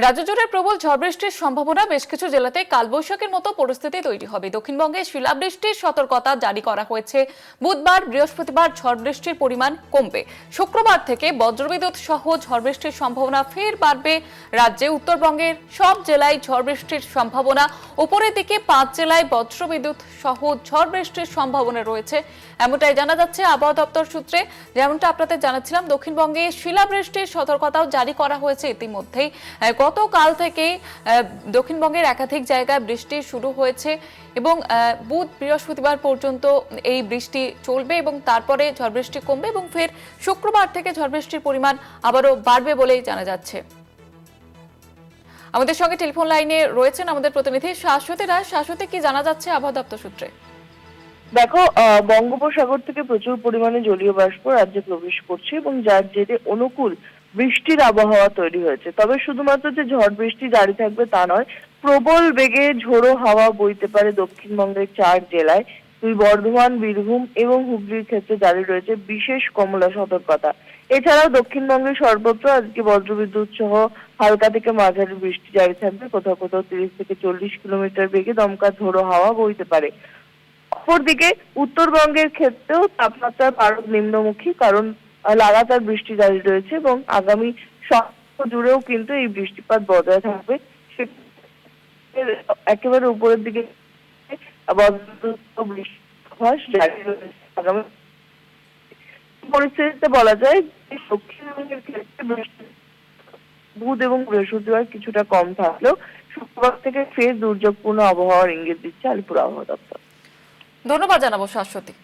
রাজ্য জুড়ে প্রবল ঝড় বৃষ্টির সম্ভাবনা, বেশ কিছু জেলাতে কালবৈশাখীর মতো পরিস্থিতি তৈরি হবে। দক্ষিণবঙ্গে শিলাবৃষ্টির সতর্কতা জারি করা হয়েছে। বুধবার বৃহস্পতিবার ঝড় বৃষ্টির পরিমাণ কমবে। শুক্রবার থেকে বজ্রবিদ্যুৎ সহ ঝড় বৃষ্টির সম্ভাবনা ফের বাড়বে। রাজ্যে উত্তরবঙ্গের সব জেলায় ঝড় বৃষ্টির সম্ভাবনা। উপরের দিকে 5 জেলায় বজ্রবিদ্যুৎ সহ ঝড় বৃষ্টির সম্ভাবনা রয়েছে, এমনটাই জানা যাচ্ছে আবহাওয়া দপ্তর সূত্রে। যেমনটা আপনাদের জানাচ্ছিলাম, দক্ষিণবঙ্গে শিলাবৃষ্টির সতর্কতাও জারি করা হয়েছে ইতিমধ্যেই। গতকাল থেকে দক্ষিণবঙ্গের একাধিক জায়গায় বৃষ্টি শুরু হয়েছে এবং বুধ বৃহস্পতিবার পর্যন্ত এই বৃষ্টি চলবে এবং তারপরে ঝড় বৃষ্টি কমবে এবং ফের শুক্রবার থেকে ঝড় বৃষ্টির পরিমাণ আবারও বাড়বে বলেই জানা যাচ্ছে। আমাদের সঙ্গে টেলিফোন লাইনে রয়েছেন আমাদের প্রতিনিধি শাশ্বতী রায়। শাশ্বতী, কি জানা যাচ্ছে আবহাওয়া দপ্তর সূত্রে? দেখো, বঙ্গোপসাগর থেকে প্রচুর পরিমাণে জলীয় বাষ্প রাজ্যে প্রবেশ করছে এবং যার জেরে অনুকূল বৃষ্টির আবহাওয়া তৈরি হয়েছে। তবে শুধুমাত্র যে ঝড় বৃষ্টি জারি থাকবে তা নয়, প্রবল বেগে ঝোড়ো হাওয়া বইতে পারে দক্ষিণবঙ্গের 4 জেলায়। বর্ধমান, বীরভূম এবং হুগলির ক্ষেত্রে জারি রয়েছে বিশেষ কমলা সতর্কতা। এছাড়াও দক্ষিণবঙ্গের সর্বত্র আজকে বজ্রবিদ্যুৎ সহ হালকা থেকে মাঝারি বৃষ্টি জারি থাকবে। কোথাও কোথাও 30 থেকে 40 কিলোমিটার বেগে দমকা ঝোড়ো হাওয়া বইতে পারে। অপরদিকে উত্তরবঙ্গের ক্ষেত্রেও তাপমাত্রার পারদ নিম্নমুখী, কারণ লাগাতার বৃষ্টি জারি রয়েছে এবং আগামী সপ্তাহ জুড়েও কিন্তু এই বৃষ্টিপাত বজায় থাকবে। একেবারে উপরের দিকে বৃষ্টিপাত জারি রয়েছে আগামী পরিস্থিতিতে বলা যায় যে দক্ষিণবঙ্গের ক্ষেত্রে বৃষ্টি বুধ এবং বৃহস্পতিবার কিছুটা কম থাকলেও শুক্রবার থেকে ফের দুর্যোগপূর্ণ আবহাওয়ার ইঙ্গিত দিচ্ছে আলিপুর আবহাওয়া দপ্তর। ধন্যবাদ জানাবো শাশ্বতী।